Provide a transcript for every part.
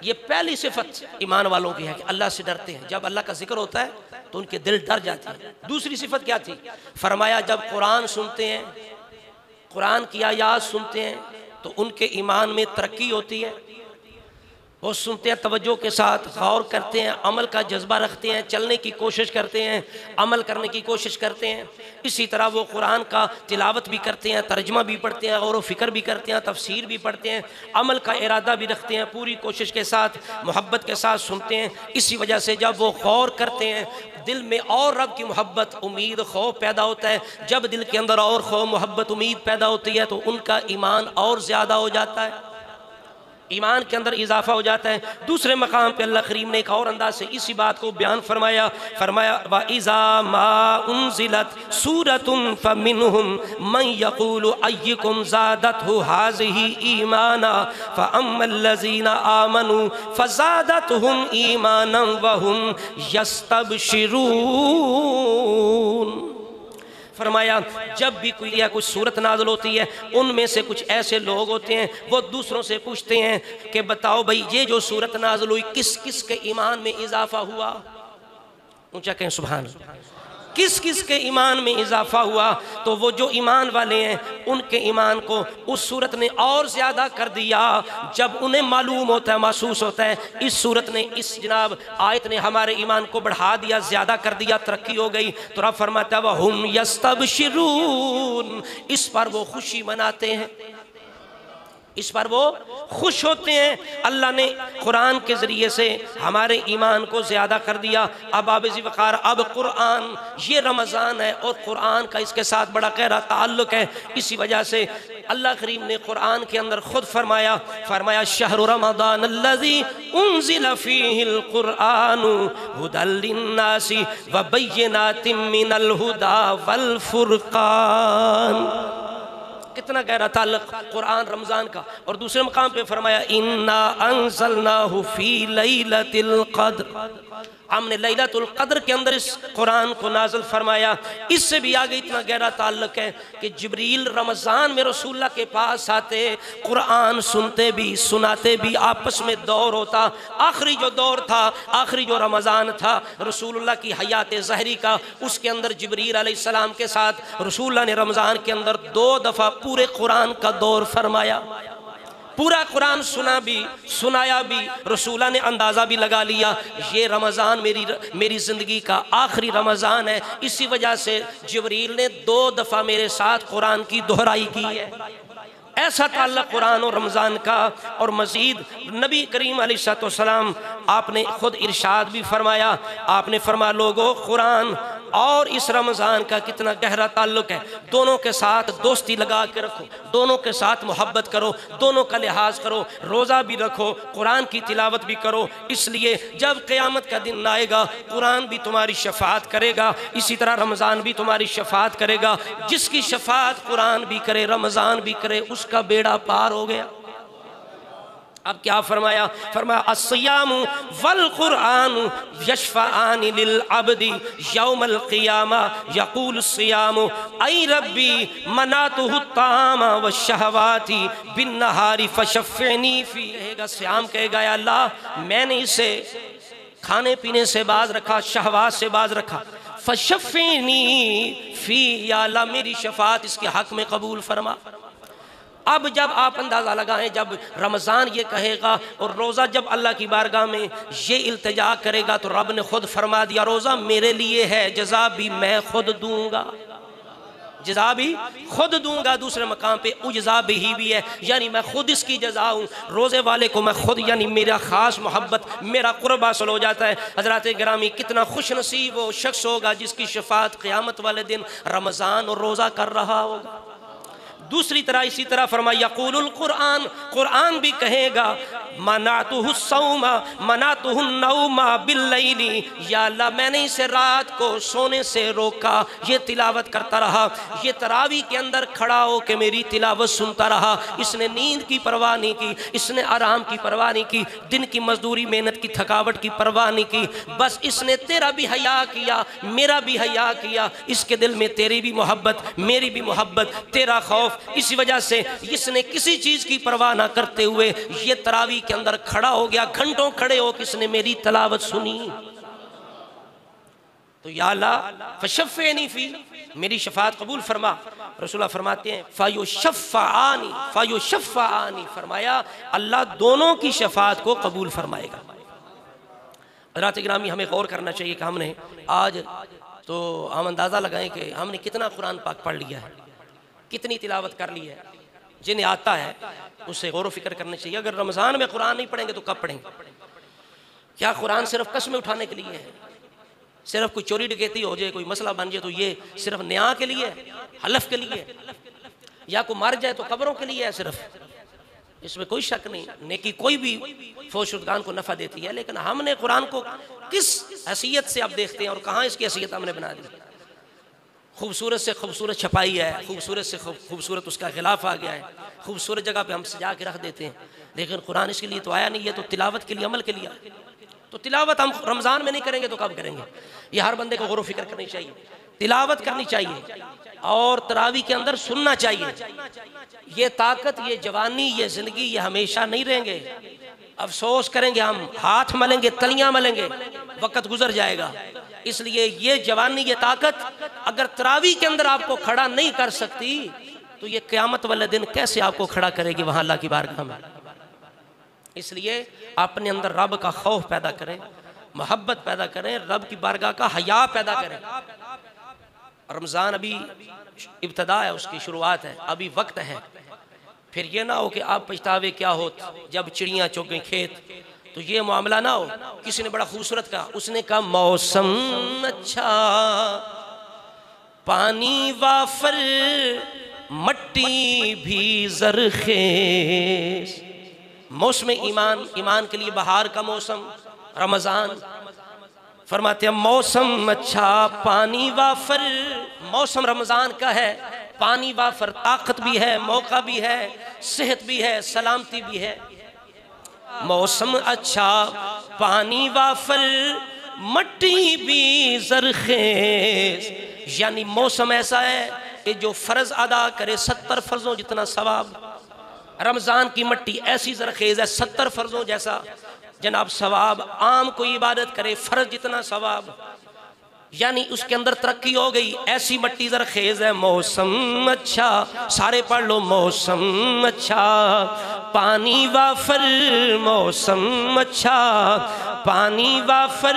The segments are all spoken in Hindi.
ये पहली सिफत ईमान वालों की है कि अल्लाह से डरते हैं। जब अल्लाह का जिक्र होता है तो उनके दिल डर जाते हैं। दूसरी सिफत क्या थी? फरमाया जब कुरान सुनते हैं, कुरान की आयात सुनते हैं तो उनके ईमान में तरक्की होती है। वो सुनते हैं, तवज्जो के साथ गौर करते हैं, अमल का जज्बा रखते हैं, चलने की कोशिश करते हैं, अमल करने की कोशिश करते हैं। इसी तरह वो कुरान का तिलावत भी करते हैं, तर्जमा भी पढ़ते हैं, गौर व फिक्र भी करते हैं, तफसीर भी पढ़ते हैं, अमल का इरादा भी रखते हैं, पूरी कोशिश के साथ मोहब्बत के साथ सुनते हैं। इसी वजह से जब वो गौर करते हैं दिल में और रब की मोहब्बत, उम्मीद, खौफ पैदा होता है। जब दिल के अंदर और खौफ, मोहब्बत, उम्मीद पैदा होती है तो उनका ईमान और ज़्यादा हो जाता है, ईमान के अंदर इजाफा हो जाता है। दूसरे मकाम पे अल्लाह करीम ने एक और अंदाज से इसी बात को बयान फरमाया। व इज़ा मा उन्ज़िलत सूरतुन फमिनहुम मन यक़ूलु अय्युकुम ज़ादतहु हाज़िही ईमाना फ़अम्मल्लज़ीना आमनू फ़ज़ादतहुम ईमानन व हुम यस्तबशिरून। फरमाया जब भी कोई या कुछ सूरत नाज़िल होती है उनमें से कुछ ऐसे लोग होते हैं वो दूसरों से पूछते हैं कि बताओ भाई ये जो सूरत नाज़िल हुई किस किस के ईमान में इजाफा हुआ। ऊंचा कहें सुभान अल्लाह। किस किस के ईमान में इजाफा हुआ? तो वो जो ईमान वाले हैं उनके ईमान को उस सूरत ने और ज़्यादा कर दिया जब उन्हें मालूम होता है, महसूस होता है इस सूरत ने, इस जनाब आयत ने हमारे ईमान को बढ़ा दिया, ज़्यादा कर दिया, तरक्की हो गई। तो रब फरमाता है वहुम यस्तबशिरून, इस पर वो खुशी मनाते हैं, इस पर वो खुश होते हैं। अल्लाह ने कुरान के ज़रिए से हमारे ईमान को ज़्यादा कर दिया। अब आबिज़ वक़ार, अब कुरान, ये रमज़ान है और कुरान का इसके साथ बड़ा गहरा ताल्लुक़ है। इसी वजह से अल्लाह करीम ने कुरान के अंदर खुद फरमाया शहरु रमज़ान अल्लज़ी उन्ज़िला फ़ीहिल कुरआनु हुदल लिन्नासी व बय्यिनातिम मिनल हुदा वल फुरक़ान। कितना गहरा ताल्लुक़ कुरान रमज़ान का। और दूसरे मकाम पे फरमाया इन्ना अंज़लनाहु फ़ी लैलतिल क़द्र, हमने लैलतुल क़द्र के अंदर इस कुरान को नाज़िल फरमाया। इससे भी आगे इतना गहरा ताल्लुक़ है कि जिब्रील रमज़ान में रसूलुल्लाह के पास आते, कुरान सुनते भी सुनाते भी, आपस में दौर होता। आखिरी जो दौर था, आखिरी जो रमज़ान था रसूलुल्लाह की हयात ज़हरी का, उसके अंदर जिब्रील अलैहिस्सलाम के साथ रसूलुल्लाह ने रमज़ान के अंदर 2 दफ़ा पूरे कुरान का दौर फरमाया। पूरा कुरान सुना भी, सुनाया भी, रसूला ने अंदाज़ा भी लगा लिया ये रमज़ान मेरी ज़िंदगी का आखिरी रमज़ान है। इसी वजह से जिब्रील ने 2 दफ़ा मेरे साथ कुरान की दोहराई की है। ऐसा ताल्लुक़ कुरान और रमज़ान का। और मज़ीद नबी करीम अलैहिस्सलाम आपने खुद इरशाद भी फरमाया, आपने फरमाया लोगों कुरान और इस रमज़ान का कितना गहरा ताल्लुक़ है। दोनों के साथ दोस्ती लगा के रखो, दोनों के साथ मोहब्बत करो, दोनों का लिहाज करो, रोज़ा भी रखो, कुरान की तिलावत भी करो। इसलिए जब क़यामत का दिन आएगा कुरान भी तुम्हारी शफ़ाअत करेगा, इसी तरह रमज़ान भी तुम्हारी शफ़ाअत करेगा। जिसकी शफ़ाअत कुरान भी करे, रमज़ान भी करे, उसका बेड़ा पार हो गया। अब क्या फरमाया? फरमाया अस्सियामु वल कुरआनु यशफ़ाआनि लिल अब्दी यौमल क़ियामा यक़ूलु सियामु ऐ रब्बी मनातुहु तामा व शहवाती बिन नहारी फशफ़्फ़िनी फ़ी। कहेगा श्याम, कहेगा या अल्लाह मैंने इसे खाने पीने से बाज रखा, शहवात से बाज रखा, फशफ़्फ़िनी फ़ी, या अल्लाह मेरी शफ़ाअत इसके हक़ में कबूल फरमा। अब जब आप अंदाज़ा लगाएं, जब रमज़ान ये कहेगा और रोज़ा जब अल्लाह की बारगाह में ये इल्तिजा करेगा तो रब ने खुद फरमा दिया रोज़ा मेरे लिए है, जज़ा भी मैं खुद दूंगा, जज़ा भी खुद दूंगा। दूसरे मकाम पे उजज़ा भी है, यानी मैं खुद इसकी जज़ा हूँ। रोज़े वाले को मैं खुद, यानी मेरा ख़ास मोहब्बत, मेरा क़ुर्ब हासिल हो जाता है। हज़रात गिरामी, कितना खुश नसीब वो शख्स होगा जिसकी शफ़ाअत क़यामत वाले दिन रमज़ान और रोज़ा कर रहा होगा। दूसरी तरह इसी तरह फरमाया यक़ूलुल कुरआन, कुरआन भी कहेगा मनातुहु सौमा मनातुहु नौमा बिल्लैली, या अल्लाह मैंने इसे रात को सोने से रोका, ये तिलावत करता रहा, ये तरावी के अंदर खड़ा हो के मेरी तिलावत सुनता रहा। इसने नींद की परवाह नहीं की, इसने आराम की परवाह नहीं की, दिन की मजदूरी मेहनत की थकावट की परवाह नहीं की, बस इसने तेरा भी हया किया, मेरा भी हया किया। इसके दिल में तेरी भी मोहब्बत, मेरी भी मोहब्बत, तेरा खौफ, खौफ। इसी वजह से इसने किसी चीज की परवाह ना करते हुए ये तरावी के अंदर खड़ा हो गया, घंटों खड़े हो किसने मेरी तलावत सुनी। तो या अल्लाह फशफ़नी फी, मेरी शफात कबूल फरमा। रसूलुल्लाह फरमाते हैं फ़युशफ़्फ़अनी फ़युशफ़्फ़अनी, फरमाया अल्लाह दोनों की शफात को कबूल फरमाएगा। हज़रात गिरामी, हमें गौर करना चाहिए कि हमने आज तो हम अंदाज़ा लगाएं कि हमने कितना कुरान पाक पढ़ लिया है, कितनी तिलावत कर ली है। जिन्हें आता है उससे गौर व फिक्र करना चाहिए। अगर रमज़ान में कुरान नहीं पढ़ेंगे तो कब पढ़ेंगे? क्या कुरान सिर्फ कस्में उठाने के लिए है? सिर्फ कोई चोरी डकैती हो जाए, कोई मसला बन जाए तो ये सिर्फ न्याय के लिए, हलफ के लिए, या कोई मर जाए तो कब्रों के लिए है सिर्फ? इसमें कोई शक नहीं, नेकी कोई भी फौशुदगान को नफ़ा देती है। लेकिन हमने कुरान को किस हैसियत से अब देखते हैं और कहाँ इसकी हैसियत हमने बना दी। खूबसूरत से खूबसूरत छपाई है, खूबसूरत से खूबसूरत उसका गिलाफ आ गया है, खूबसूरत जगह पे हम सजा के रख देते हैं। लेकिन कुरान इसके लिए तो आया नहीं है, तो तिलावत के लिए, अमल के लिए। तो तिलावत हम रमज़ान में नहीं करेंगे तो कब करेंगे? ये हर बंदे को गौर व फिक्र करनी चाहिए। तिलावत करनी चाहिए और तरावी के अंदर सुनना चाहिए। ये ताकत, ये जवानी, ये जिंदगी, ये हमेशा नहीं रहेंगे। अफसोस करेंगे हम, हाथ मलेंगे, तलियां मलेंगे, वक्त गुजर जाएगा। इसलिए ये जवानी, ये ताकत अगर तरावी के अंदर आपको खड़ा नहीं कर सकती तो ये क़यामत वाले दिन कैसे आपको खड़ा करेगी वहां अल्लाह की बारगाह में। इसलिए अपने अंदर रब का खौफ पैदा करें, मोहब्बत पैदा करें, रब की बारगाह का हया पैदा करें। रमज़ान अभी इब्तदा है, उसकी शुरुआत है, अभी वक्त है। फिर ये ना हो कि आप पछतावे क्या हो जब चिड़ियाँ चौंकें खेत, तो ये मामला ना हो। किसी ने बड़ा खूबसूरत कहा, उसने कहा मौसम अच्छा, पानी वाफर, मट्टी भी ज़रख़ेज़। मौसम ईमान, ईमान के लिए बहार का मौसम रमज़ान। फरमाते हैं मौसम अच्छा, पानी वाफर, मौसम रमज़ान का है, पानी वाफर, ताकत भी है, मौका भी है, सेहत भी है, सलामती भी है। मौसम अच्छा, पानी वाफर, मट्टी भी ज़रख़ेज़, यानी मौसम ऐसा है कि जो फ़र्ज़ अदा करे 70 फ़र्ज़ों जितना सवाब। रमज़ान की मट्टी ऐसी ज़रख़ेज़ है, 70 फ़र्ज़ों जैसा जनाब सवाब। आम कोई इबादत करे फ़र्ज़ जितना सवाब, यानी उसके अंदर तरक्की हो गई। ऐसी मट्टी ज़रख़ेज़ है। मौसम अच्छा, सारे पढ़ लो, मौसम अच्छा, पानी वाफर, मौसम अच्छा, पानी वाफर,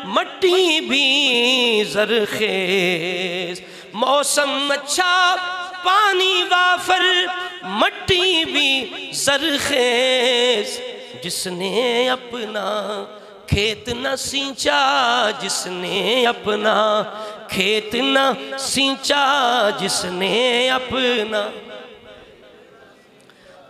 मट्टी भी ज़रख़ेज़। मौसम अच्छा, पानी वाफर, मट्टी भी ज़रख़ेज़। जिसने अपना खेत न सींचा, जिसने अपना खेत न सींचा, जिसने अपना,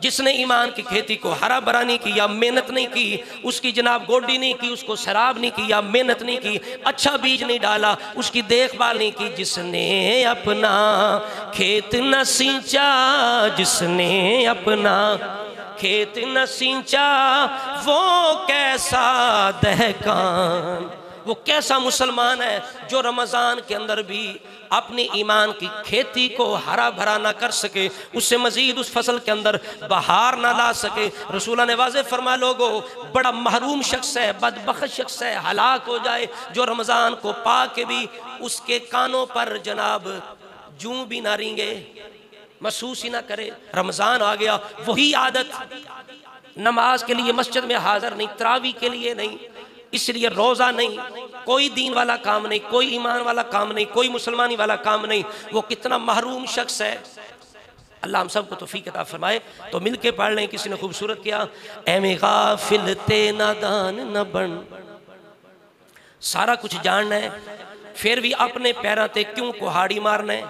जिसने ईमान की खेती को हरा भरा नहीं किया, मेहनत नहीं की, उसकी जनाब गोडी नहीं की, उसको शराब नहीं किया, मेहनत नहीं की, अच्छा बीज नहीं डाला, उसकी देखभाल नहीं की, जिसने अपना खेत न सींचा, जिसने अपना खेत न सींचा, वो कैसा दहकान, वो कैसा मुसलमान है जो रमज़ान के अंदर भी अपनी ईमान की खेती को हरा भरा ना कर सके, उससे मजीद उस फसल के अंदर बहार ना ला सके। रसूल ने वाज़े फरमा, लोगो बड़ा महरूम शख्स है, बदबख्त शख्स है, हलाक हो जाए जो रमज़ान को पा के भी उसके कानों पर जनाब जूं भी ना रेंगे, महसूस ही ना करे। रमज़ान आ गया, वही आदत, नमाज के लिए मस्जिद में हाजिर नहीं, तरावी के लिए नहीं, इसलिए रोज़ा नहीं, कोई दीन वाला काम नहीं, कोई ईमान वाला काम नहीं, कोई मुसलमानी वाला काम नहीं। वो कितना महरूम शख्स है। अल्लाह हम सबको तौफीक अता फरमाए। तो मिल के पढ़ लें। किसी ने खूबसूरत किया, ऐ गाफिल ते नादान न बन, सारा कुछ जानना है फिर भी अपने पैरों ते क्यों कुहाड़ी मारना है,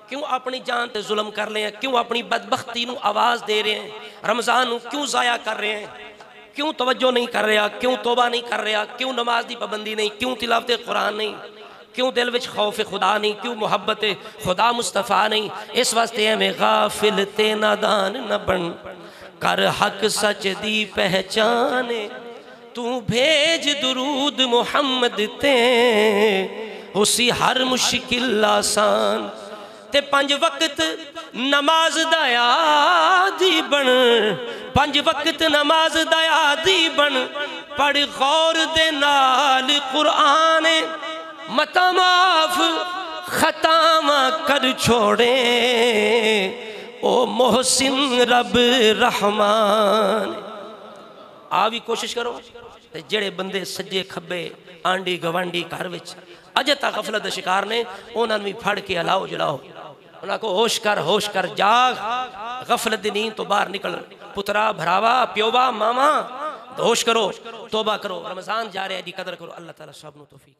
क्यों अपनी जान ते जुल्म कर रहे हैं, क्यों अपनी बदबख्ती नू आवाज़ दे रहे हैं, रमज़ान नू क्यों ज़ाया कर रहे हैं, क्यों तवज्जो नहीं कर रहा, क्यों तौबा नहीं कर रहा, क्यों नमाज की पाबंदी नहीं, क्यों तिलावत कुरान नहीं, क्यों दिल विच खौफ खुदा नहीं, क्यों मुहब्बत खुदा मुस्तफ़ा नहीं। इस वास्ते में गाफिल ते नादान न बन, कर हक सच दी पहचाने, तू भेज दुरूद मुहम्मद ते, उसी हर मुश्किल आसान, ते 5 वक्त नमाज दा आदी बन, 5 वक्त नमाज दा आदी बन, पढ़ गौर दे नाल कुरान, मता माफ खतावा कर छोड़े, ओ मोहसिन रब रहमान। आ भी कोशिश करो ते जेड़े बंदे सज्जे खब्बे आंडी गवांडी घर विच अजे तक गफलत का शिकार ने, उन्होंने भी फड़ के अलाओ जलाओ, उन्होंने को होश कर जाग, गफलत दी नींद तो बाहर निकल, पुत्रा भरावा प्योवा मामा होश करो, तौबा करो, रमजान जा रहा है, कदर करो। अल्लाह ताला सब नूं तौफीक।